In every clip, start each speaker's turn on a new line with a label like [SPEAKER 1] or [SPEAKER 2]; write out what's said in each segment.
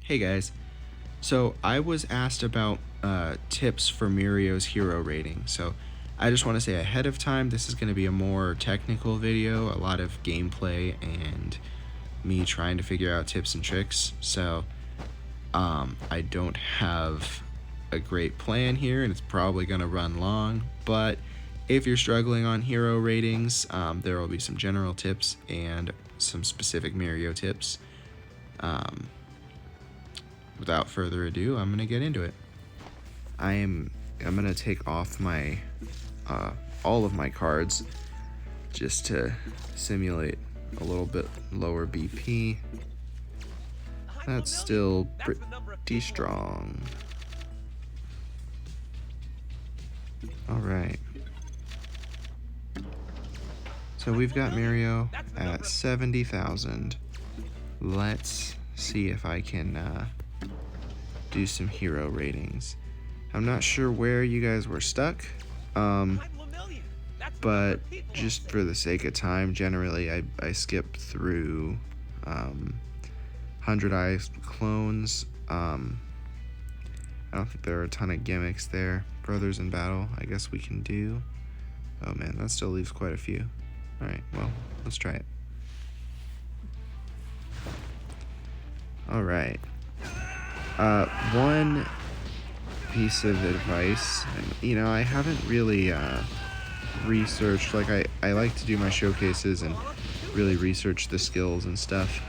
[SPEAKER 1] Hey guys, so I was asked about tips for Mirio's hero rating. So I just want to say ahead of time, this is going to be a more technical video, a lot of gameplay and me trying to figure out tips and tricks. So I don't have a great plan here and it's probably going to run long, but if you're struggling on hero ratings, there will be some general tips and some specific Mirio tips. Without further ado, I'm gonna get into it. I'm gonna take off my all of my cards just to simulate a little bit lower BP. That's still pretty strong. All right. So we've got Mirio at 70,000. Let's see if I can do some hero ratings. I'm not sure where you guys were stuck, but just for the sake of time, generally I skip through 100 Eye clones. I don't think there are a ton of gimmicks there. Brothers in battle, I guess we can do. Oh man, that still leaves quite a few. Alright, well, let's try it. Alright. One piece of advice, and, I haven't really researched, like I like to do my showcases and really research the skills and stuff.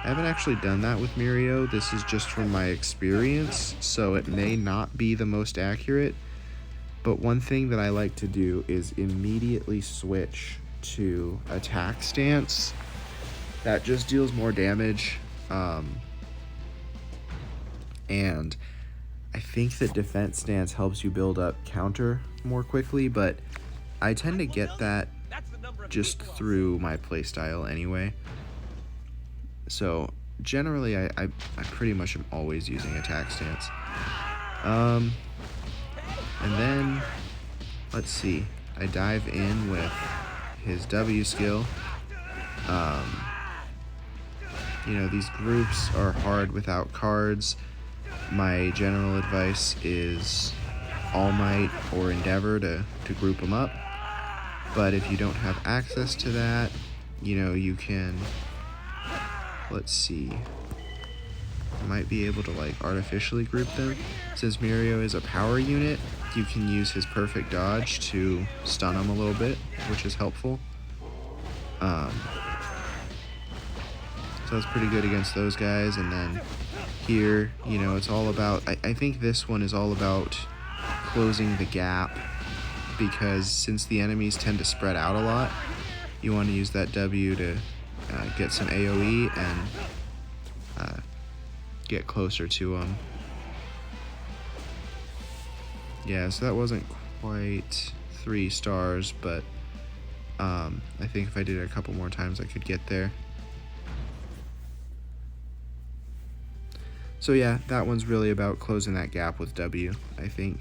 [SPEAKER 1] I haven't actually done that with Mirio. This is just from my experience, so it may not be the most accurate, but one thing that I like to do is immediately switch to attack stance. That just deals more damage. And I think that defense stance helps you build up counter more quickly, but I tend to get that just through my playstyle anyway. So generally I pretty much am always using attack stance. And then, let's see, I dive in with his W skill. These groups are hard without cards. My general advice is All Might or Endeavor to group them up. But if you don't have access to that, you can, let's see, you might be able to artificially group them. Since Mirio is a power unit, you can use his perfect dodge to stun him a little bit, which is helpful. So that's pretty good against those guys. And then here, it's all about, I think this one is all about closing the gap, because since the enemies tend to spread out a lot, you want to use that W to get some AoE and get closer to them. Yeah, so that wasn't quite 3 stars, but I think if I did it a couple more times I could get there. So yeah, that one's really about closing that gap with W, I think.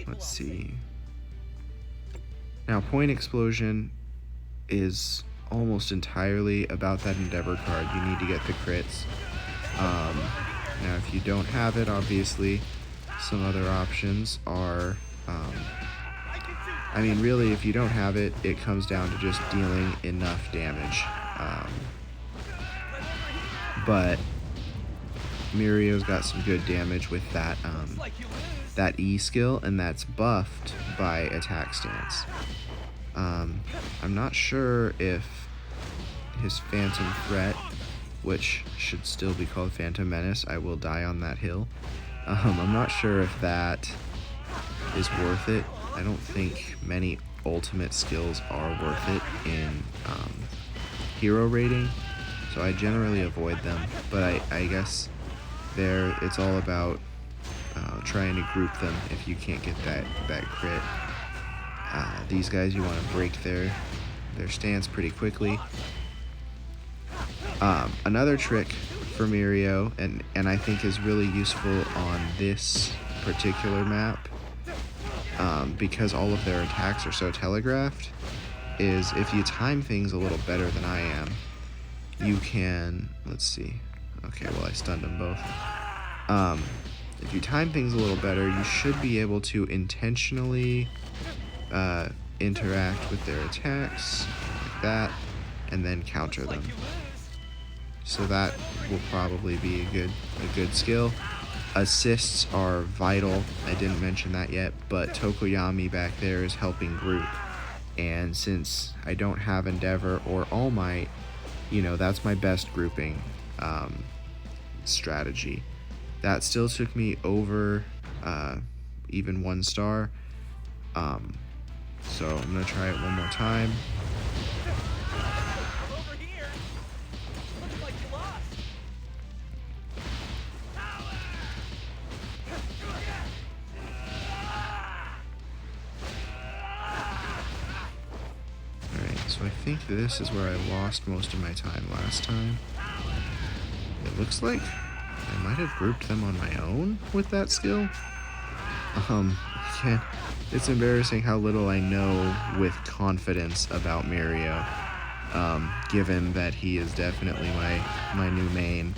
[SPEAKER 1] Let's see. Now, Point Explosion is almost entirely about that Endeavor card. You need to get the crits. Now, if you don't have it, obviously, some other options are... really, if you don't have it, it comes down to just dealing enough damage. But Mirio's got some good damage with that that E skill, and that's buffed by attack stance. I'm not sure if his Phantom Threat, which should still be called Phantom Menace, I will die on that hill. I'm not sure if that is worth it. I don't think many ultimate skills are worth it in hero rating, so I generally avoid them, but I guess there it's all about trying to group them if you can't get that crit. These guys, you want to break their stance pretty quickly. Another trick for Mirio, and I think is really useful on this particular map, because all of their attacks are so telegraphed, is if you time things a little better than I am, you can, let's see, Okay, well, I stunned them both. If you time things a little better, you should be able to intentionally interact with their attacks like that, and then counter them. So that will probably be a good skill. Assists are vital. I didn't mention that yet, but Tokoyami back there is helping group. And since I don't have Endeavor or All Might, you know, that's my best grouping strategy. That still took me over even 1 star. So I'm gonna try it one more time. So I think this is where I lost most of my time last time. It looks like I might have grouped them on my own with that skill. Yeah, it's embarrassing how little I know with confidence about Mirio, given that he is definitely my new main.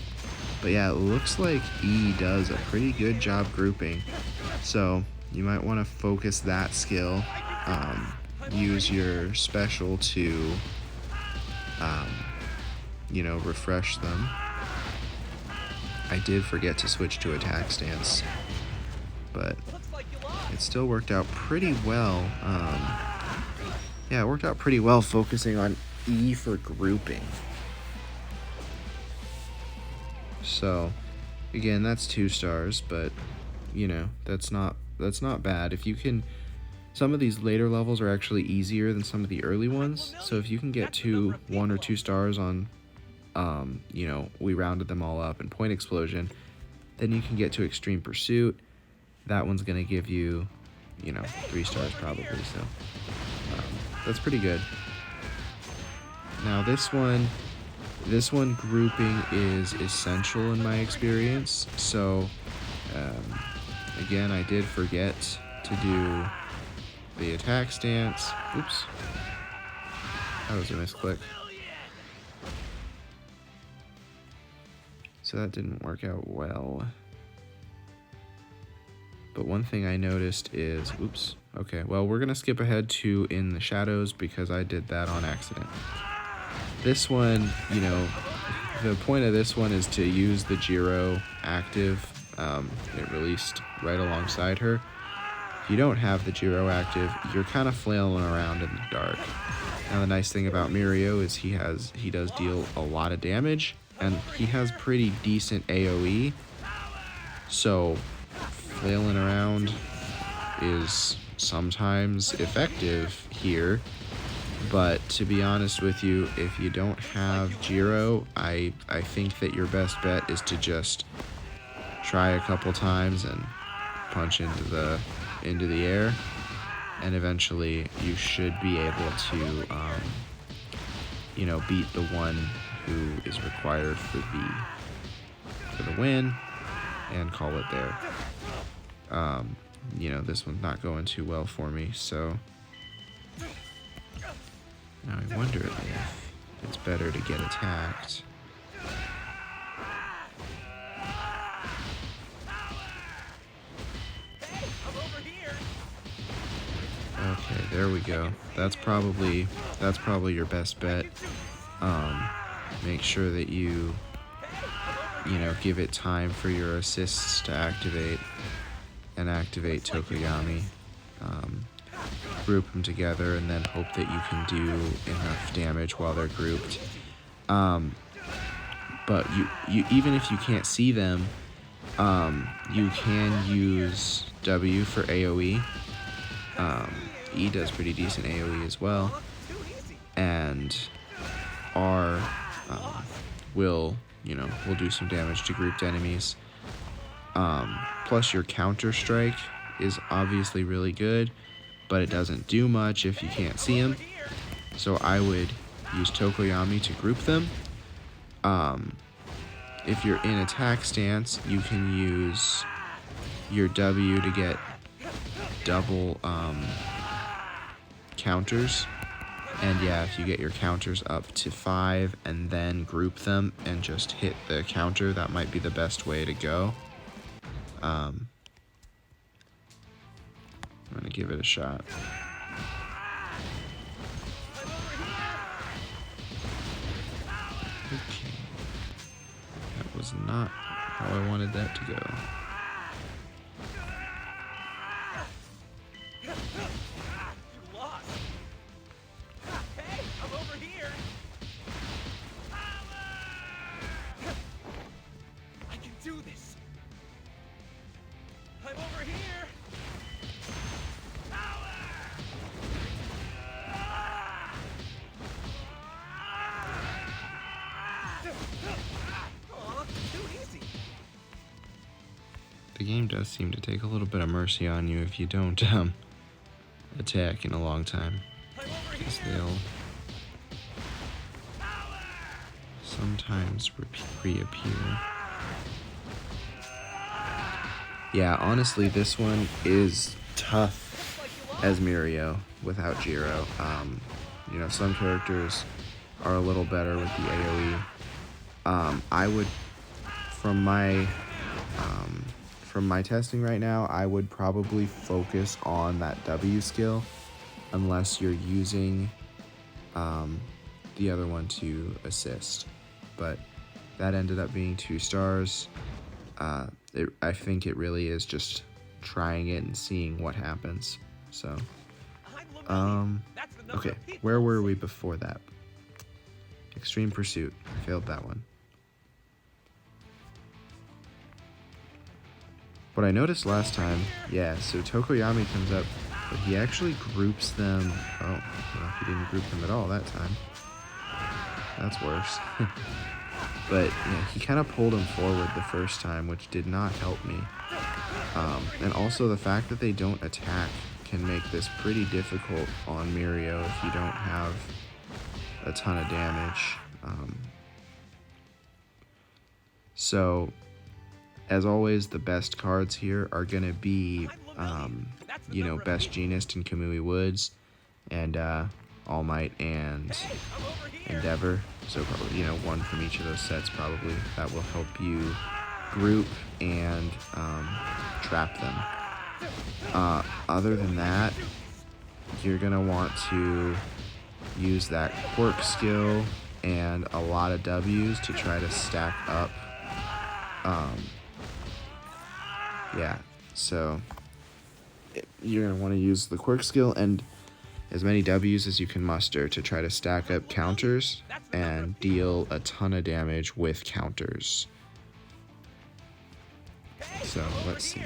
[SPEAKER 1] But yeah, it looks like E does a pretty good job grouping, so you might want to focus that skill. Use your special to, you know, refresh them. I did forget to switch to attack stance, but it still worked out pretty well. Yeah, it worked out pretty well focusing on E for grouping. So, again, that's 2 stars, but, you know, that's not bad. If you can... Some of these later levels are actually easier than some of the early ones, so if you can get to 1 or 2 stars on, you know, we rounded them all up, and Point Explosion, then you can get to Extreme Pursuit. That one's going to give you, you know, 3 stars probably, so that's pretty good. Now this one grouping is essential in my experience, so again, I did forget to do the attack stance. Oops. That was a misclick. So that didn't work out well. But one thing I noticed is, oops, okay, well, we're gonna skip ahead to In the Shadows because I did that on accident. This one, you know, the point of this one is to use the Jiro active. It released right alongside her. If you don't have the Jiro active, you're kind of flailing around in the dark. Now the nice thing about Mirio is he does deal a lot of damage, and he has pretty decent AoE, so flailing around is sometimes effective here. But to be honest with you, if you don't have Jiro, I think that your best bet is to just try a couple times and punch into the air, and eventually you should be able to you know, beat the one who is required for the win and call it there. You know, this one's not going too well for me, so now I wonder if it's better to get attacked. Okay, there we go. That's probably your best bet. Make sure that you know, give it time for your assists to activate, and activate Tokoyami. Group them together, and then hope that you can do enough damage while they're grouped. But you even if you can't see them, you can use W for AoE. E does pretty decent AoE as well, and R will do some damage to grouped enemies. Plus your counter strike is obviously really good, but it doesn't do much if you can't see them. So I would use Tokoyami to group them. If you're in attack stance, you can use your W to get double counters. And yeah, if you get your counters up to 5 and then group them and just hit the counter, that might be the best way to go. I'm gonna give it a shot. Okay. That was not how I wanted that to go. The game does seem to take a little bit of mercy on you if you don't attack in a long time, because they'll sometimes reappear. Yeah, honestly, this one is tough as Mirio without Jiro. You know, some characters are a little better with the AoE. I would, from my testing right now, I would probably focus on that W skill, unless you're using the other one to assist. But that ended up being 2 stars. I think it really is just trying it and seeing what happens. So, okay, where were we before that? Extreme Pursuit. I failed that one. What I noticed last time, yeah, so Tokoyami comes up, but he actually groups them. Oh, well, he didn't group them at all that time. That's worse. But yeah, he kind of pulled him forward the first time, which did not help me. And also the fact that they don't attack can make this pretty difficult on Mirio if you don't have a ton of damage. So, as always, the best cards here are going to be, you know, Best Genist and Kamui Woods, and All Might and Endeavor. So probably, you know, one from each of those sets probably. That will help you group and trap them. Other than that, you're going to want to use that quirk skill and a lot of W's to try to stack up. Yeah, so you're going to want to use the quirk skill and as many W's as you can muster to try to stack up counters and deal a ton of damage with counters. So, let's see.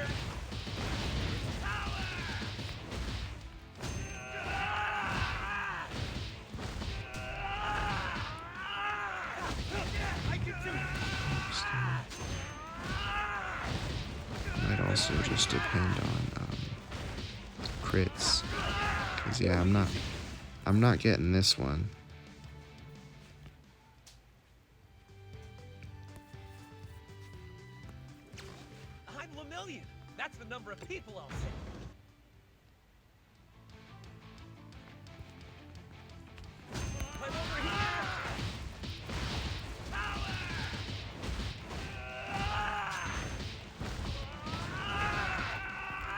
[SPEAKER 1] Might also just depend on crits. Cause yeah, I'm not getting this one.
[SPEAKER 2] I'm Lemillion. That's the number of people I'll save. I'm over here.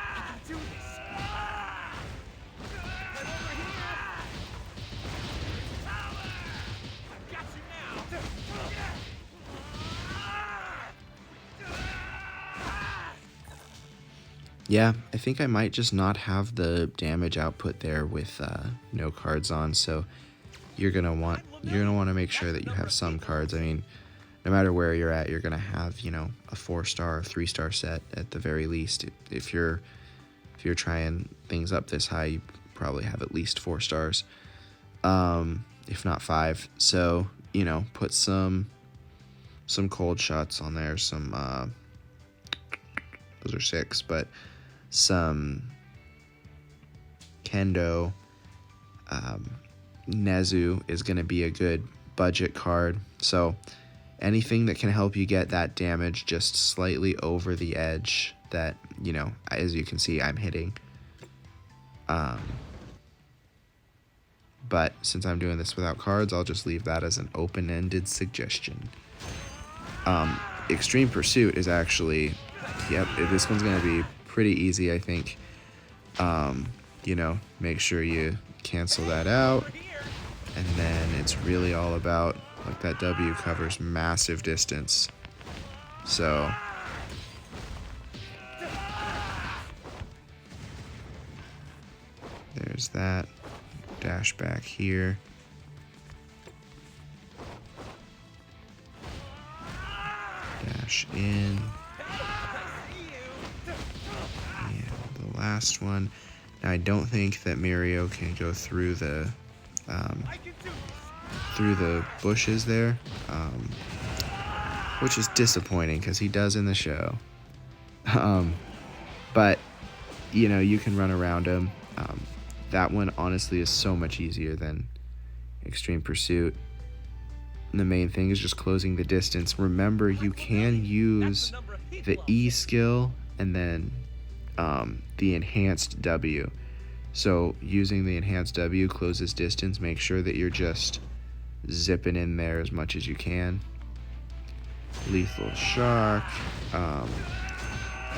[SPEAKER 2] I can do this. I'm over here. I've got you now.
[SPEAKER 1] Yeah, I think I might just not have the damage output there with no cards on, so you're gonna want to make sure that you have some cards. I mean, no matter where you're at, you're gonna have, you know, a 4-star, 3-star set at the very least. If you're trying things up this high, you probably have at least 4 stars, if not 5. So, you know, put some cold shots on there. Some those are 6, but some Kendo. Nezu is going to be a good budget card. So anything that can help you get that damage just slightly over the edge that, you know, as you can see, I'm hitting. but since I'm doing this without cards, I'll just leave that as an open-ended suggestion. Extreme Pursuit is actually, yep, this one's going to be pretty easy, I think. You know, make sure you cancel that out, and then it's really all about, like, that W covers massive distance. So there's that. Dash back here. Dash in. And the last one. Now, I don't think that Mirio can go through the bushes there, which is disappointing because he does in the show. But you know, you can run around him. That one honestly is so much easier than Extreme Pursuit. And the main thing is just closing the distance. Remember, you can use the E skill and then the enhanced W. So using the enhanced W closes distance. Make sure that you're just zipping in there as much as you can. Lethal Shock.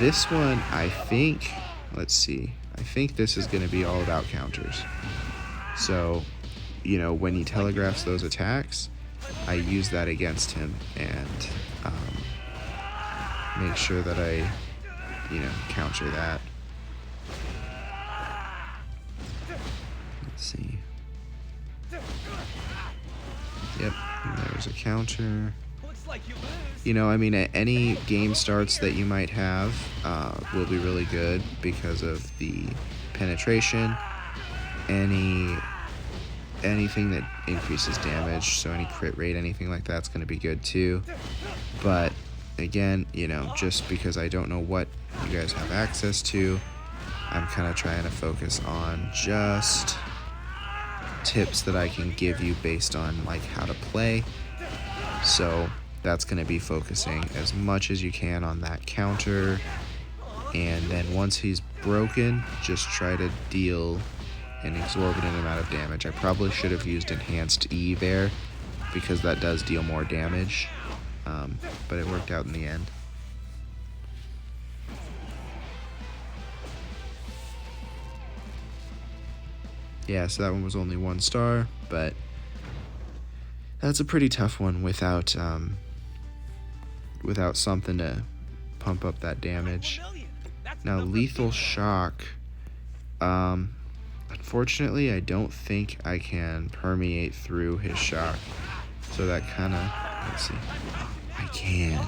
[SPEAKER 1] This one, I think, let's see. I think this is going to be all about counters. So, you know, when he telegraphs those attacks, I use that against him and make sure that I, you know, counter that. Let's see. Yep, there's a counter. You know, I mean, at any game starts that you might have will be really good because of the penetration. Anything that increases damage, so any crit rate, anything like that's going to be good too. But again, you know, just because I don't know what you guys have access to, I'm kind of trying to focus on just tips that I can give you based on like how to play. So that's going to be focusing as much as you can on that counter, and then once he's broken, just try to deal an exorbitant amount of damage. I probably should have used enhanced E there because that does deal more damage, but it worked out in the end. Yeah, so that one was only 1 star, but that's a pretty tough one without something to pump up that damage. Now, Lethal Shock, unfortunately, I don't think I can permeate through his shock. So that kind of, let's see, I can.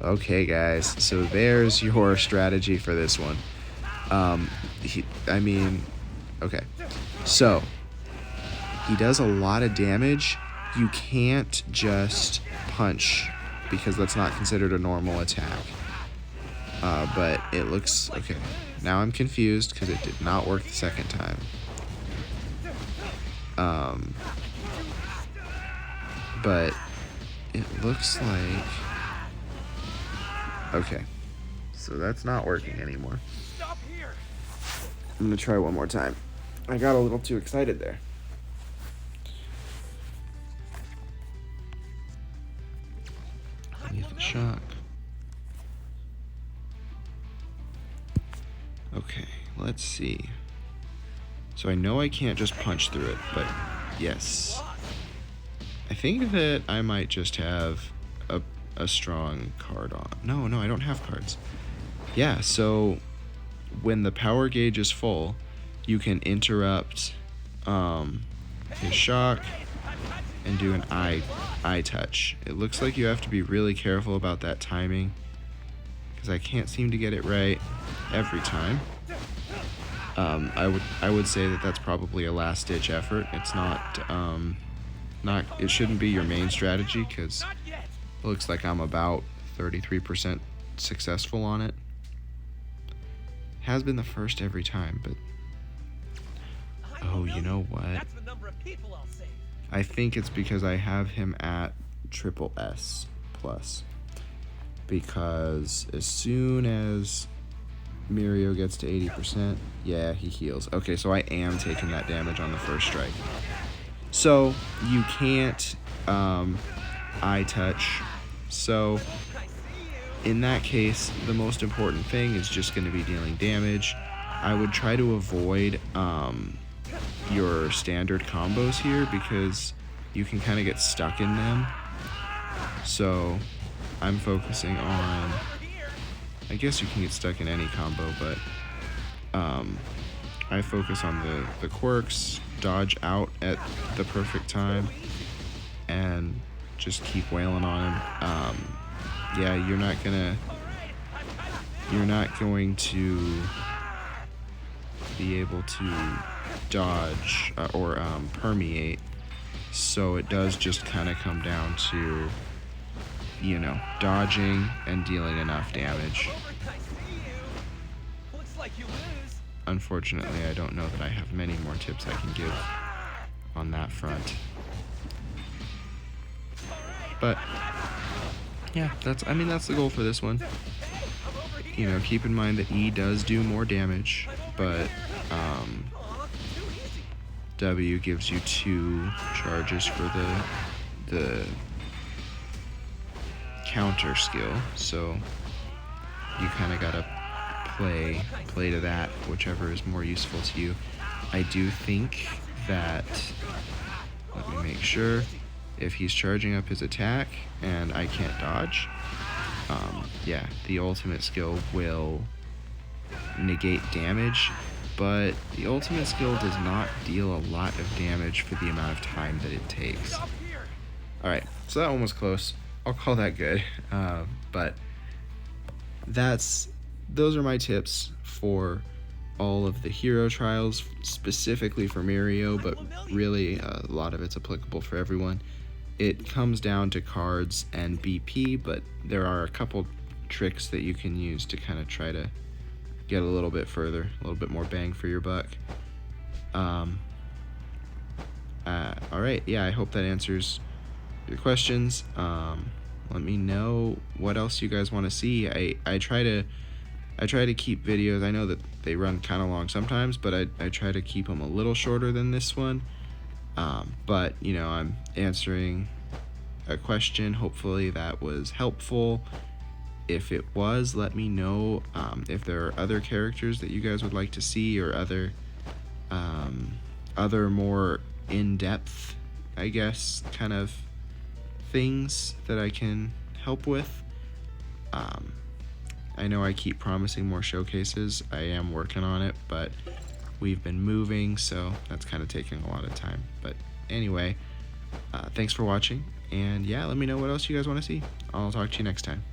[SPEAKER 1] Okay, guys, so there's your strategy for this one. Okay, so he does a lot of damage. You can't just punch because that's not considered a normal attack. But it looks, okay, now I'm confused because it did not work the second time. But it looks like, okay, so that's not working anymore. I'm gonna try one more time. I got a little too excited there. Lethal Shock. Okay, let's see. So I know I can't just punch through it, but yes. I think that I might just have a strong card on. No, I don't have cards. Yeah, so when the power gauge is full, you can interrupt his shock and do an eye touch. It looks like you have to be really careful about that timing because I can't seem to get it right every time. I would say that that's probably a last-ditch effort. It's not it shouldn't be your main strategy because it looks like I'm about 33% successful on it. Has been the first every time, but oh, you know what? I think it's because I have him at SSS plus, because as soon as Mirio gets to 80%. Yeah, he heals. Okay, so I am taking that damage on the first strike. So you can't eye touch. So in that case, the most important thing is just going to be dealing damage. I would try to avoid your standard combos here because you can kind of get stuck in them. So I'm focusing on, I guess you can get stuck in any combo, but I focus on the quirks, dodge out at the perfect time, and just keep wailing on him. Yeah, you're not going to be able to dodge or permeate, so it does just kind of come down to, you know, dodging and dealing enough damage. Unfortunately, I don't know that I have many more tips I can give on that front. But yeah, that's the goal for this one. You know, keep in mind that E does do more damage, but W gives you 2 charges for the counter skill, so you kind of gotta play to that, whichever is more useful to you. I do think that, let me make sure, if he's charging up his attack and I can't dodge, yeah, the ultimate skill will negate damage, but the ultimate skill does not deal a lot of damage for the amount of time that it takes. Alright, so that one was close. I'll call that good. But those are my tips for all of the hero trials, specifically for Mirio, but really a lot of it's applicable for everyone. It comes down to cards and BP, but there are a couple tricks that you can use to kind of try to get a little bit further, a little bit more bang for your buck. Alright, yeah, I hope that answers your questions. Let me know what else you guys want to see. I try to keep videos, I know that they run kind of long sometimes, but I try to keep them a little shorter than this one. But, you know, I'm answering a question. Hopefully that was helpful. If it was, let me know if there are other characters that you guys would like to see, or other more in-depth, I guess, kind of things that I can help with. I know I keep promising more showcases. I am working on it, but we've been moving, so that's kind of taking a lot of time. But anyway, thanks for watching, and yeah, let me know what else you guys want to see. I'll talk to you next time.